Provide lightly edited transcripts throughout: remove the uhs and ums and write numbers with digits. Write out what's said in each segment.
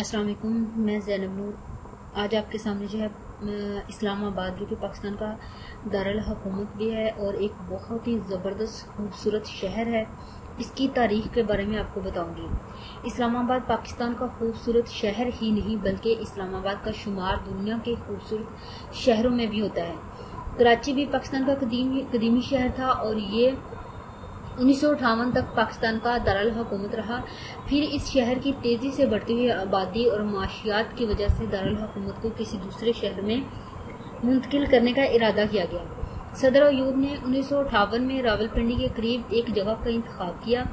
السلام علیکم، میں زینب نور آج آپ کے سامنے جو ہے اسلام آباد جو کہ پاکستان کا دارالحکومت بھی ہے اور ایک بہت ہی زبردست خوبصورت شہر ہے، اس کی تاریخ کے بارے میں آپ کو بتاؤں گی۔ اسلام آباد پاکستان کا خوبصورت شہر ہی نہیں بلکہ اسلام آباد کا شمار دنیا کے خوبصورت شہروں میں بھی ہوتا ہے۔ کراچی بھی پاکستان کا قدیمی شہر تھا اور یہ 1958 تک پاکستان کا دارالحکومت رہا۔ پھر اس شہر کی تیزی سے بڑھتی ہوئی آبادی اور معاشیات کی وجہ سے دارالحکومت کو کسی دوسرے شہر میں منتقل کرنے کا ارادہ کیا گیا۔ صدر ایوب نے 1958 میں راولپنڈی کے قریب ایک جگہ کا انتخاب کیا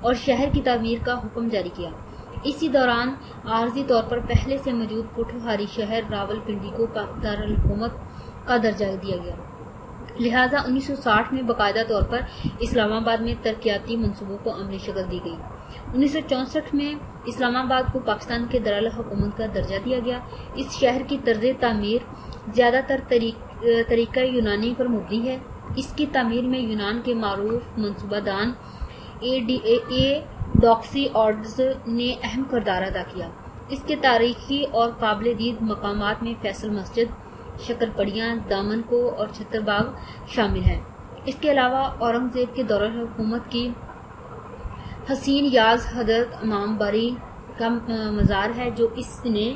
اور شہر کی تعمیر کا حکم جاری کیا۔ اسی دوران عارضی طور پر پہلے سے موجود پوٹھوہاری شہر راولپنڈی کو دارالحکومت کا درجہ دیا گیا، لہذا 1960 میں باقاعدہ طور پر اسلام آباد میں ترقیاتی منصوبوں کو عملی شکل دی گئی۔ 1964 میں اسلام آباد کو پاکستان کے دارالحکومت کا درجہ دیا گیا۔ اس شہر کی طرز تعمیر زیادہ تر طریقہ یونانی پر مبنی ہے۔ اس کی تعمیر میں یونان کے معروف منصوبہ دان ڈاکسی آرڈز نے اہم کردار ادا کیا۔ اس کے تاریخی اور قابل دید مقامات میں فیصل مسجد، شکر پڑیاں، دامن کو اور چھتر باغ شامل ہیں۔ اس کے علاوہ اورنگزیب کے دارالحکومت کی حسین یاز حضرت امام باری کا مزار ہے جو اس نے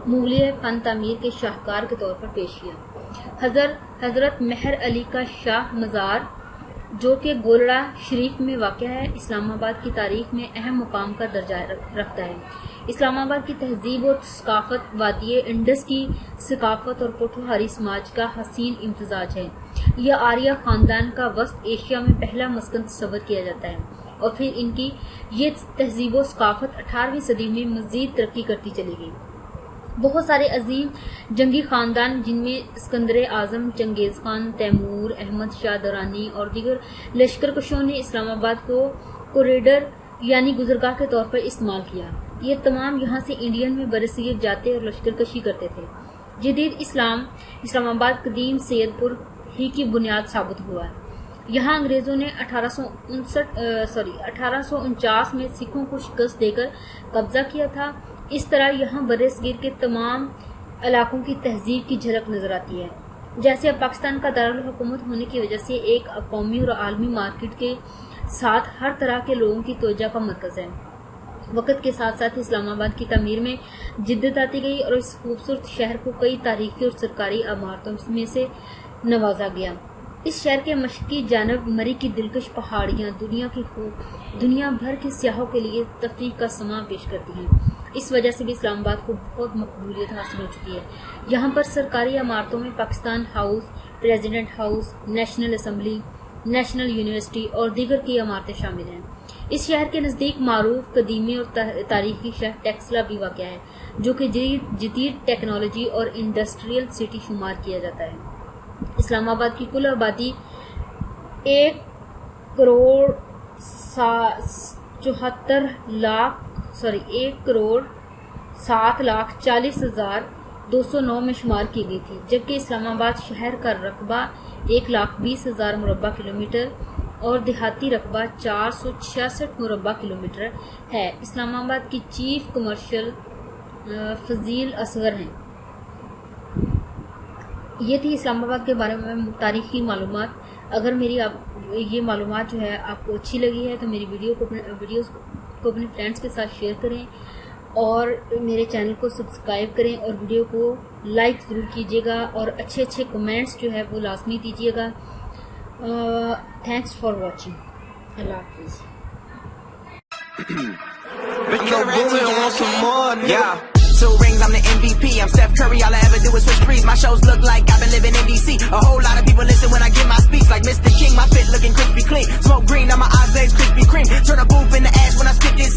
مغلیہ فن تعمیر کے شاہکار کے طور پر پیش کیا۔ حضرت مہر علی کا شاہ مزار جو کہ گولڑا شریف میں واقع ہے، اسلام آباد کی تاریخ میں اہم مقام کا درجہ رکھتا ہے۔ اسلام آباد کی تہذیب و ثقافت وادی انڈس کی ثقافت اور پوٹھوہاری سماج کا حسین امتزاج ہے۔ یہ آریہ خاندان کا وسط ایشیا میں پہلا مسکن تصور کیا جاتا ہے اور پھر ان کی یہ تہذیب و ثقافت 18ویں صدی میں مزید ترقی کرتی چلی گئی۔ بہت سارے عظیم جنگی خاندان جن میں اسکندر اعظم، چنگیز خان، تیمور، احمد شاہ درانی اور دیگر لشکرکشوں نے اسلام آباد کو کوریڈور یعنی گزرگاہ کے طور پر استعمال کیا۔ یہ تمام یہاں سے انڈین میں برصغیر جاتے اور لشکرکشی کرتے تھے۔ جدید اسلام آباد قدیم سید پور ہی کی بنیاد ثابت ہوا ہے۔ یہاں انگریزوں نے 1849 میں سکھوں کو شکست دے کر قبضہ کیا تھا۔ اس طرح یہاں برصغیر کے تمام علاقوں کی تہذیب کی جھلک نظر آتی ہے۔ جیسے اب پاکستان کا دارالحکومت ہونے کی وجہ سے ایک قومی اور عالمی مارکیٹ کے ساتھ ہر طرح کے لوگوں کی توجہ کا مرکز ہے۔ وقت کے ساتھ ساتھ اسلام آباد کی تعمیر میں جدت آتی گئی اور اس خوبصورت شہر کو کئی تاریخی اور سرکاری عمارتوں میں سے نوازا گیا۔ اس شہر کے مشرقی جانب مری کی دلکش پہاڑیاں دنیا بھر کے سیاحوں کے لیے تفریح کا سامان پیش کرتی ہیں۔ اس وجہ سے بھی اسلام آباد کو بہت مقبولیت حاصل ہو چکی ہے۔ یہاں پر سرکاری عمارتوں میں Pakistan house, president house, national assembly, national university اور دیگر کی عمارتیں شامل ہیں۔ اس شہر کے نزدیک معروف قدیمی اور تاریخی شہر ٹیکسلا بھی واقع ہے جو کہ جدید ٹیکنالوجی اور انڈسٹریل سٹی شمار کیا جاتا ہے۔ اسلام آباد کی کل آبادی 1 کروڑ 7,40,209 میں شمار کی گئی تھی، جبکہ اسلام آباد شہر کا رقبہ 1,20,000 مربع کلومیٹر اور دیہاتی رقبہ 466 مربع کلومیٹر ہے۔ اسلام آباد کی چیف کمرشل فضیل اصغر ہیں۔ یہ تھی اسلام آباد کے بارے میں تاریخی معلومات۔ اگر میری یہ معلومات جو ہے آپ کو اچھی لگی ہے تو میری ویڈیوز کو اپنے فرینڈس کے ساتھ شیئر کریں اور میرے چینل کو سبسکرائب کریں اور ویڈیو کو لائک ضرور کیجیے گا اور اچھے کمنٹس جو ہے وہ لازمی دیجیے گا۔ Thanks for watching. اللہ حافظ۔ Two rings, I'm the MVP. I'm Steph Curry. All I ever do is switch threes. My shows look like I've been living in DC. A whole lot of people listen when I give my speech. Like Mr. King, my fit looking crispy clean. Smoke green, now my eyes glaze Krispy Kreme. Turn a booth into ash when I spit this.